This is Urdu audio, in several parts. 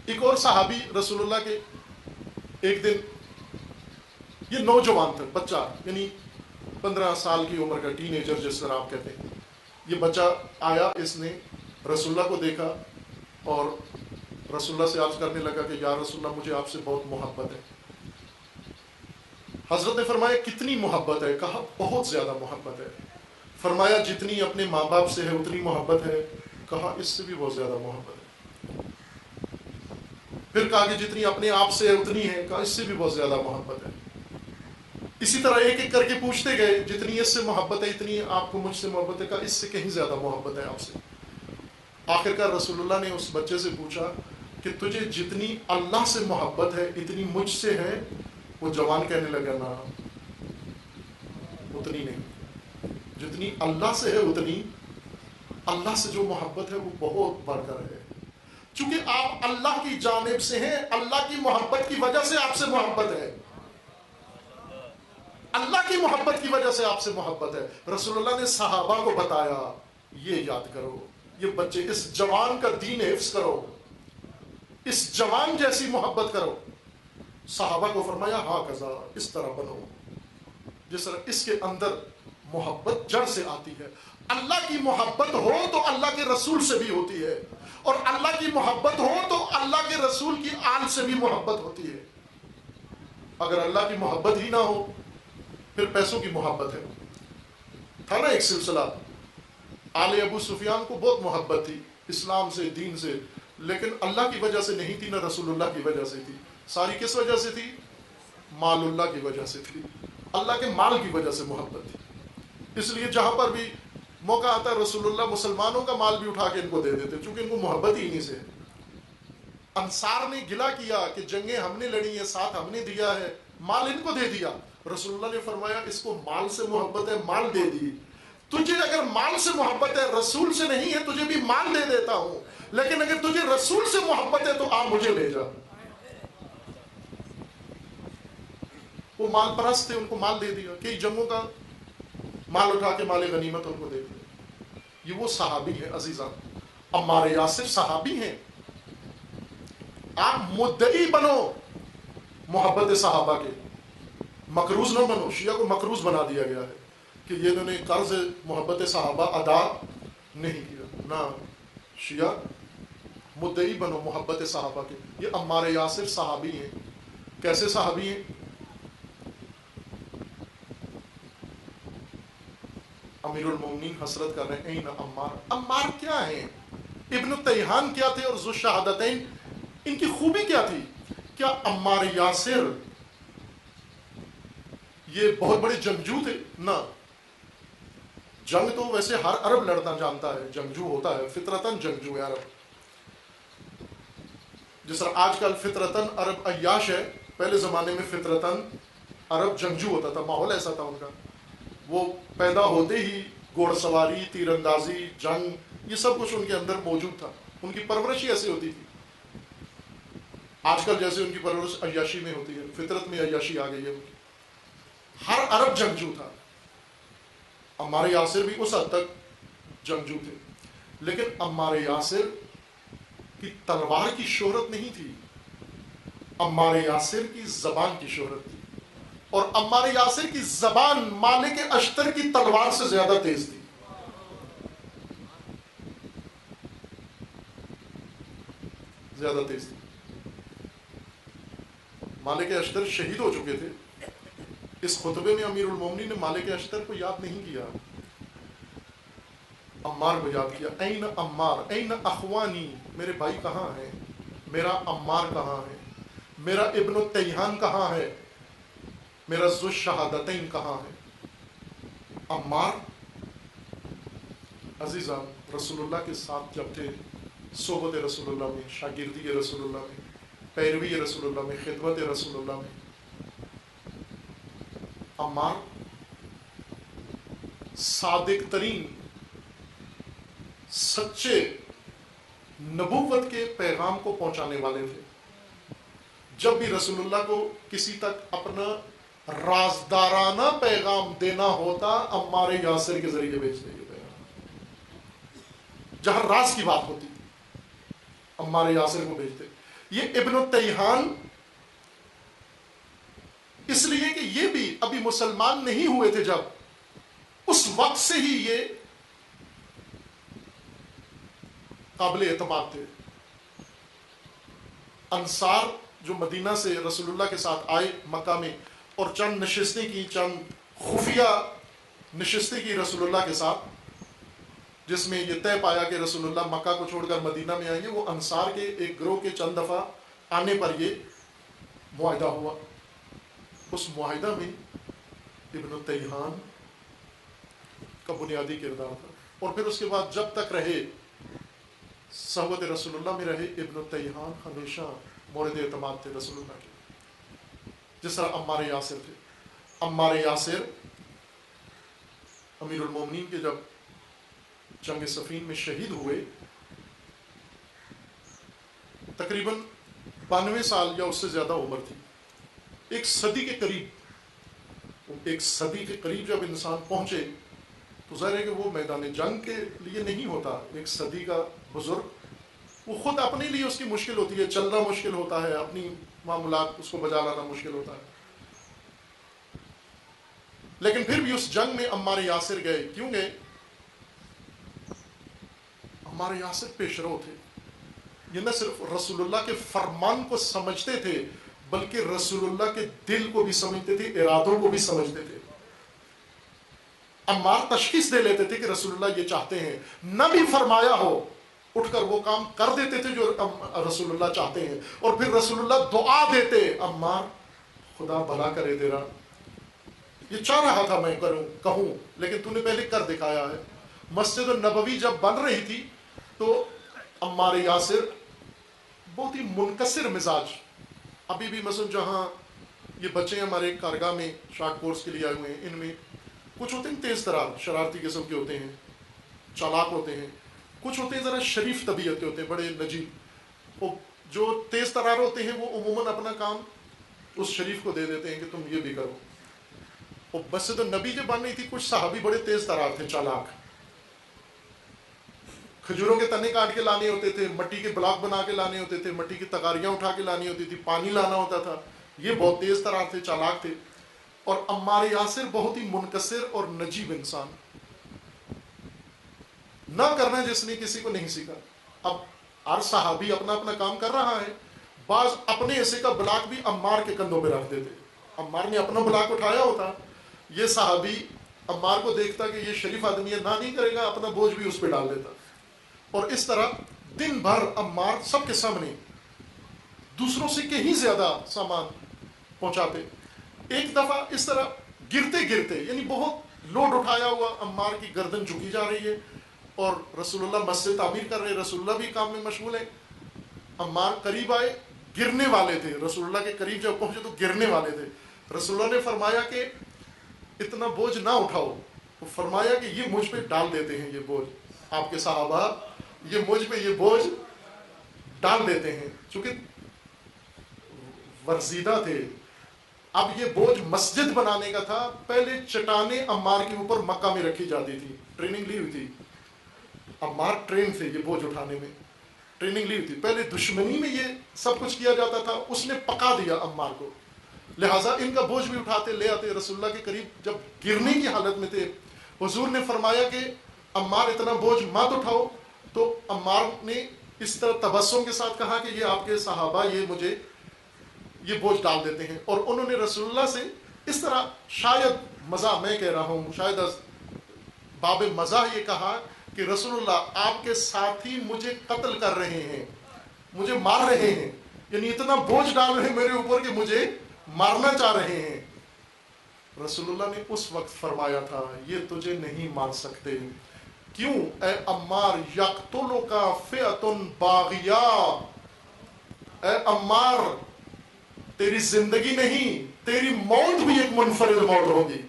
ایک اور صحابی رسول اللہ کے ایک دن، یہ نوجوان تھا، بچہ، یعنی 15 سال کی عمر کا ٹین ایجر جس طرح آپ کہتے ہیں، یہ بچہ آیا، اس نے رسول اللہ کو دیکھا اور رسول اللہ سے عرض کرنے لگا کہ یا رسول اللہ مجھے آپ سے بہت محبت ہے۔ حضرت نے فرمایا کتنی محبت ہے؟ کہا بہت زیادہ محبت ہے۔ فرمایا جتنی اپنے ماں باپ سے ہے اتنی محبت ہے؟ کہا اس سے بھی بہت زیادہ محبت ہے۔ پھر کہا کہ جتنی اپنے آپ سے ہے اتنی ہے؟ کہا اس سے بھی بہت زیادہ محبت ہے۔ اسی طرح ایک ایک کر کے پوچھتے گئے، جتنی اس سے محبت ہے اتنی آپ کو مجھ سے محبت ہے؟ کہا اس سے کہیں زیادہ محبت ہے آپ سے۔ آخر کار رسول اللہ نے اس بچے سے پوچھا کہ تجھے جتنی اللہ سے محبت ہے اتنی مجھ سے ہے؟ وہ جوان کہنے لگا نا، اتنی نہیں، جتنی اللہ سے ہے اتنی، اللہ سے جو محبت ہے وہ بہت بڑھ کر ہے۔ چونکہ آپ اللہ کی جانب سے ہیں، اللہ کی محبت کی وجہ سے آپ سے محبت ہے، اللہ کی محبت کی وجہ سے آپ سے محبت ہے۔ رسول اللہ نے صحابہ کو بتایا یہ یاد کرو، یہ بچے، اس جوان کا دین حفظ کرو، اس جوان جیسی محبت کرو۔ صحابہ کو فرمایا ہاں کذا، اس طرح بنو، جس طرح اس کے اندر محبت جڑ سے آتی ہے۔ اللہ کی محبت ہو تو اللہ کے رسول سے بھی ہوتی ہے، اور اللہ کی محبت ہو تو اللہ کے رسول کی آل سے بھی محبت ہوتی ہے۔ اگر اللہ کی محبت ہی نہ ہو پھر پیسوں کی محبت ہے۔ تھا نا ایک سلسلہ، آل ابو سفیان کو بہت محبت تھی اسلام سے، دین سے، لیکن اللہ کی وجہ سے نہیں تھی، نہ رسول اللہ کی وجہ سے تھی، ساری کس وجہ سے تھی؟ مال اللہ کی وجہ سے تھی، اللہ کے مال کی وجہ سے محبت تھی۔ اس لیے جہاں پر بھی موقع آتا رسول اللہ مسلمانوں کا مال بھی اٹھا کے ان کو دے دیتے، چونکہ ان کو محبت ہی انہیں سے ہے۔ انصار نے گلہ کیا کہ جنگیں ہم نے لڑی ہیں، ساتھ ہم نے دیا ہے، مال ان کو دے دیا۔ رسول اللہ نے فرمایا اس کو مال سے محبت ہے، مال دے دی۔ تجھے اگر مال سے محبت ہے، رسول سے نہیں ہے، تجھے بھی مال دے دیتا ہوں، لیکن اگر تجھے رسول سے محبت ہے تو آپ مجھے لے جا۔ وہ مال پرست تھے، ان کو مال دے دیا، کئی جنگوں کا مال اٹھا کے مال غنیمت ان کو دے دیا۔ یہ وہ صحابی ہیں عزیزان، عمار یاسر صحابی ہیں۔ آپ مدعی بنو محبت صحابہ کے، مقروض نہ بنو۔ شیعہ کو مقروض بنا دیا گیا ہے کہ یہ انہوں نے قرض محبت صحابہ ادا نہیں کیا، نہ، شیعہ مدعی بنو محبت صحابہ کے۔ یہ عمار یاسر صحابی ہیں۔ کیسے صحابی ہیں؟ امیر المومنین حسرت کر رہے ہیں این عمار، عمار کیا ہیں؟ ابن تیہان کیا تھے اور ذو الشہادتین، ان کی خوبی کیا تھی؟ کیا عمار یاسر یہ بہت بڑے جنگجو تھے؟ نہ، جنگ تو ویسے ہر عرب لڑنا جانتا ہے، جنگجو ہوتا ہے، فطرتاً جنگجو ہے عرب۔ جس طرح آج کل فطرتاً عرب عیاش ہے، پہلے زمانے میں فطرتاً عرب جنگجو ہوتا تھا، ماحول ایسا تھا ان کا، وہ پیدا ہوتے ہی گھوڑ سواری، تیر اندازی، جنگ، یہ سب کچھ ان کے اندر موجود تھا، ان کی پرورش ہی ایسی ہوتی تھی۔ آج کل جیسے ان کی پرورش عیاشی میں ہوتی ہے، فطرت میں عیاشی آ گئی ہے ان کی۔ ہر عرب جنگجو تھا، عمار یاسر بھی اس حد تک جنگجو تھے، لیکن عمار یاسر کی تلوار کی شہرت نہیں تھی، عمار یاسر کی زبان کی شہرت تھی، اور عمار یاسر کی زبان مالک اشتر کی تلوار سے زیادہ تیز تھی، زیادہ تیز تھی۔ مالک اشتر شہید ہو چکے تھے، اس خطبے میں امیر المومنین نے مالک اشتر کو یاد نہیں کیا، عمار کو یاد کیا۔ این عمار، این اخوانی، میرے بھائی کہاں ہیں؟ میرا عمار کہاں ہے؟ میرا ابن تیہان کہاں ہے؟ میرا ذو الشہادتین کہاں ہے؟ عمار عزیزان رسول اللہ کے ساتھ جب تھے، صحبت رسول اللہ میں، شاگردی رسول اللہ میں، پیروی رسول اللہ میں، خدمت رسول اللہ میں، عمار صادق ترین، سچے نبوت کے پیغام کو پہنچانے والے تھے۔ جب بھی رسول اللہ کو کسی تک اپنا رازدارانہ پیغام دینا ہوتا، عمار یاسر کے ذریعے بھیجتے یہ پیغام، جہاں راز کی بات ہوتی عمار یاسر کو بھیجتے۔ یہ ابن التیہان اس لیے کہ یہ بھی ابھی مسلمان نہیں ہوئے تھے، جب اس وقت سے ہی یہ قابل اعتماد تھے۔ انصار جو مدینہ سے رسول اللہ کے ساتھ آئے مکہ میں، اور چند نشستیں کی، چند خفیہ نشستیں کی رسول اللہ کے ساتھ، جس میں یہ طے پایا کہ رسول اللہ مکہ کو چھوڑ کر مدینہ میں آئیں گے، وہ انصار کے ایک گروہ کے چند دفعہ آنے پر یہ معاہدہ ہوا۔ اس معاہدہ میں ابن التیہان کا بنیادی کردار تھا، اور پھر اس کے بعد جب تک رہے صحبت رسول اللہ میں رہے، ابن التیہان ہمیشہ مورد اعتماد تھے رسول اللہ کے، جس طرح عمار یاسر تھے۔ عمار یاسر امیر المومنین کے جب جنگ صفین میں شہید ہوئے، تقریباً 92 سال یا اس سے زیادہ عمر تھی، ایک صدی کے قریب جب انسان پہنچے تو ظاہر ہے کہ وہ میدان جنگ کے لیے نہیں ہوتا۔ ایک صدی کا بزرگ وہ خود اپنے لیے اس کی مشکل ہوتی ہے، چلنا مشکل ہوتا ہے، اپنی معاملات اس کو بجا لانا مشکل ہوتا ہے، لیکن پھر بھی اس جنگ میں عمار یاسر گئے۔ کیوں گئے؟ عمار یاسر پیشرو تھے، یہ نہ صرف رسول اللہ کے فرمان کو سمجھتے تھے بلکہ رسول اللہ کے دل کو بھی سمجھتے تھے، ارادوں کو بھی سمجھتے تھے۔ عمار تشخیص دے لیتے تھے کہ رسول اللہ یہ چاہتے ہیں، نہ بھی فرمایا ہو اٹھ کر وہ کام کر دیتے تھے جو رسول اللہ چاہتے ہیں، اور پھر رسول اللہ دعا دیتے، عمار خدا بھلا کرے تیرا، یہ چاہ رہا تھا میں کہوں لیکن تو نے پہلے کر دکھایا ہے۔ مسجد النبوی جب بن رہی تھی تو عمار یاسر بہت ہی منکسر مزاج، ابھی بھی مثلا جہاں یہ بچے ہمارے کارگاہ میں شارٹ کورس کے لیے آئے ہوئے ہیں، ان میں کچھ ہوتے ہیں تیز ترار شرارتی قسم کے ہوتے ہیں، چالاک ہوتے ہیں، کچھ ہوتے ہیں ذرا شریف طبیعت کے ہوتے ہیں، بڑے نجیب۔ جو تیز ترار ہوتے ہیں وہ عموماً اپنا کام اس شریف کو دے دیتے ہیں کہ تم یہ بھی کرو۔ اور مسجد النبی جب بن رہی تھی، کچھ صحابی بڑے تیز ترار تھے، چالاک، کھجوروں کے تنے کاٹ کے لانے ہوتے تھے، مٹی کے بلاک بنا کے لانے ہوتے تھے، مٹی کی تغاریاں اٹھا کے لانی ہوتی تھی، پانی لانا ہوتا تھا، یہ بہت تیز ترار تھے، چالاک تھے۔ اور عمار یاسر بہت ہی منکسر اور نجیب انسان، نہ کرنا جس نے کسی کو نہیں سیکھا۔ اب ہر صحابی اپنا اپنا کام کر رہا ہے، بعض اپنے حصے کا بلاک بھی عمار کے کندھوں پہ رکھ دیتے، عمار نے اپنا بلاک اٹھایا ہوتا، یہ صحابی عمار کو دیکھتا کہ یہ شریف آدمی ہے، نہ نہیں کرے گا، اپنا بوجھ بھی اس پہ ڈال دیتا، اور اس طرح دن بھر عمار سب کے سامنے دوسروں سے کہیں زیادہ سامان پہنچاتے۔ ایک دفعہ اس طرح گرتے گرتے، یعنی بہت لوڈ اٹھایا ہوا، عمار کی گردن جھکی جا رہی ہے اور رسول اللہ مسجد تعمیر کر رہے، رسول اللہ بھی کام میں مشغول ہے۔ عمار قریب آئے، گرنے والے تھے، رسول اللہ کے قریب جب پہنچے تو گرنے والے تھے۔ رسول اللہ نے فرمایا کہ اتنا بوجھ نہ اٹھاؤ، وہ فرمایا کہ یہ مجھ پہ ڈال دیتے ہیں، یہ بوجھ آپ کے صحابہ یہ مجھ پہ یہ بوجھ ڈال دیتے ہیں، چونکہ ورزیدہ تھے۔ اب یہ بوجھ مسجد بنانے کا تھا، پہلے چٹانیں عمار کے اوپر مکہ میں رکھی جاتی تھی، ٹریننگ لی ہوئی تھی، عمار ٹرین تھے یہ بوجھ اٹھانے میں، ٹریننگ لی ہوئی تھی، پہلے دشمنی میں یہ سب کچھ کیا جاتا تھا، اس نے پکا دیا عمار کو، لہٰذا ان کا بوجھ بھی اٹھاتے لے آتے رسول اللہ کے قریب۔ جب گرنے کی حالت میں تھے، حضور نے فرمایا کہ عمار اتنا بوجھ مت اٹھاؤ، تو عمار نے اس طرح تبسم کے ساتھ کہا کہ یہ آپ کے صحابہ یہ مجھے یہ بوجھ ڈال دیتے ہیں، اور انہوں نے رسول اللہ سے اس طرح شاید مزاح، میں کہہ رہا ہوں شاید باب مزاح یہ کہا کہ رسول اللہ آپ کے ساتھی مجھے قتل کر رہے ہیں، مجھے مار رہے ہیں، یعنی اتنا بوجھ ڈال رہے ہیں میرے اوپر کہ مجھے مارنا چاہ رہے ہیں۔ رسول اللہ نے اس وقت فرمایا تھا یہ تجھے نہیں مار سکتے، کیوں اے عمار، یقتلک فئۃ باغیہ، اے عمار تیری زندگی نہیں، تیری موت بھی ایک منفرد موت ہوگی،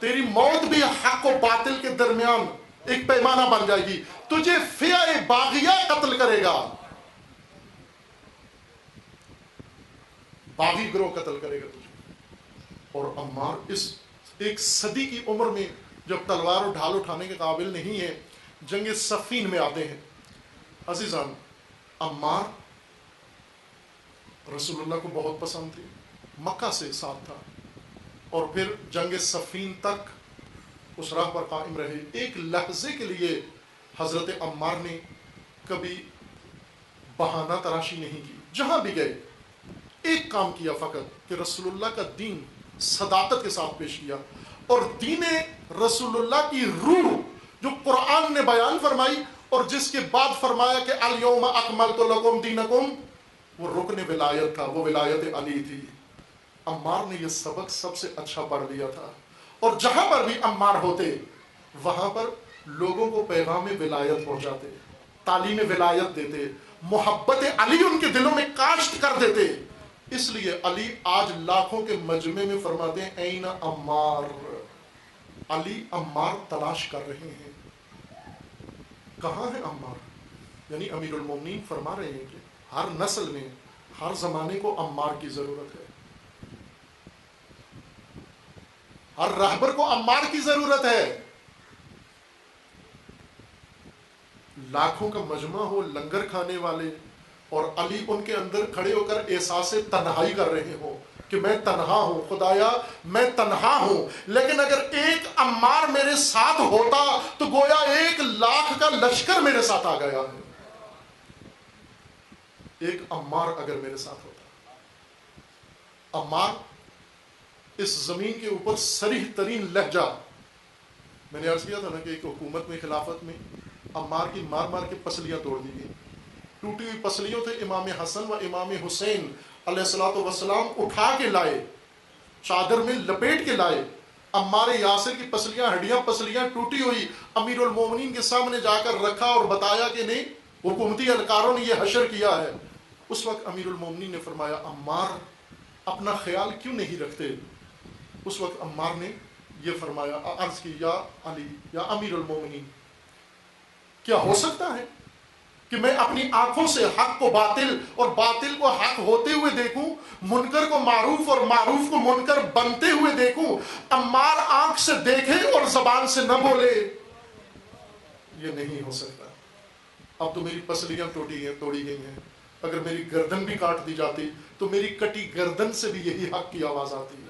تیری موت بھی حق و باطل کے درمیان ایک پیمانہ بن جائے گی، تجھے فئہ باغیہ قتل کرے گا، باغی گروہ قتل کرے گا تجھے۔ اور عمار اس ایک صدی کی عمر میں جب تلوار اور ڈھال اٹھانے کے قابل نہیں ہے، جنگ صفین میں آتے ہیں۔ عزیزان، عمار رسول اللہ کو بہت پسند تھی، مکہ سے ساتھ تھا، اور پھر جنگ صفین تک اس راہ پر قائم رہے. ایک لحظے کے لیے حضرت عمار نے کبھی بہانہ تراشی نہیں کی. جہاں بھی گئے ایک کام کیا فقط کہ رسول اللہ کا دین صداقت کے ساتھ پیش کیا، اور دین رسول اللہ کی روح جو قرآن نے بیان فرمائی اور جس کے بعد فرمایا کہ الیوم اکملت لکم دینکم، وہ رکن ولایت تھا، وہ ولایت علی تھی. عمار نے یہ سبق سب سے اچھا پڑھ لیا تھا، اور جہاں پر بھی عمار ہوتے وہاں پر لوگوں کو پیغام ولایت پہنچاتے، تعلیم ولایت دیتے، محبت علی ان کے دلوں میں کاشت کر دیتے. اس لیے علی آج لاکھوں کے مجمع میں فرماتے ہیں این عمار، علی عمار تلاش کر رہے ہیں. کہاں ہے عمار؟ یعنی امیر المومنین فرما رہے ہیں کہ ہر نسل میں ہر زمانے کو عمار کی ضرورت ہے، ہر رہبر کو عمار کی ضرورت ہے. لاکھوں کا مجمع ہو، لنگر کھانے والے، اور علی ان کے اندر کھڑے ہو کر احساس تنہائی کر رہے ہوں کہ میں تنہا ہوں، خدایا میں تنہا ہوں. لیکن اگر ایک عمار میرے ساتھ ہوتا تو گویا 1,00,000 کا لشکر میرے ساتھ آ گیا ہے. ایک عمار اگر میرے ساتھ ہوتا. عمار اس زمین کے اوپر صریح ترین لہجہ، میں نے عرض کیا تھا نا کہ ایک حکومت میں، خلافت میں، عمار کی مار مار کے پسلیاں توڑ دی گئی. ٹوٹی ہوئی پسلیوں تھے امام حسن و امام حسین علیہ الصلوۃ والسلام اٹھا کے لائے، چادر میں لپیٹ کے لائے. عمار یاسر کی پسلیاں، ہڈیاں پسلیاں ٹوٹی ہوئی امیر المومنین کے سامنے جا کر رکھا اور بتایا کہ نہیں، حکومتی اہلکاروں نے یہ حشر کیا ہے. اس وقت امیر المومنین نے فرمایا عمار اپنا خیال کیوں نہیں رکھتے؟ اس وقت عمار نے یہ فرمایا، عرض کی یا علی یا امیر المومنین، کیا ہو سکتا ہے کہ میں اپنی آنکھوں سے حق کو باطل اور باطل کو حق ہوتے ہوئے دیکھوں، منکر کو معروف اور معروف کو منکر بنتے ہوئے دیکھوں؟ عمار آنکھ سے دیکھے اور زبان سے نہ بولے، یہ نہیں ہو سکتا. اب تو میری پسلیاں توڑی گئی ہیں، اگر میری گردن بھی کاٹ دی جاتی تو میری کٹی گردن سے بھی یہی حق کی آواز آتی ہے.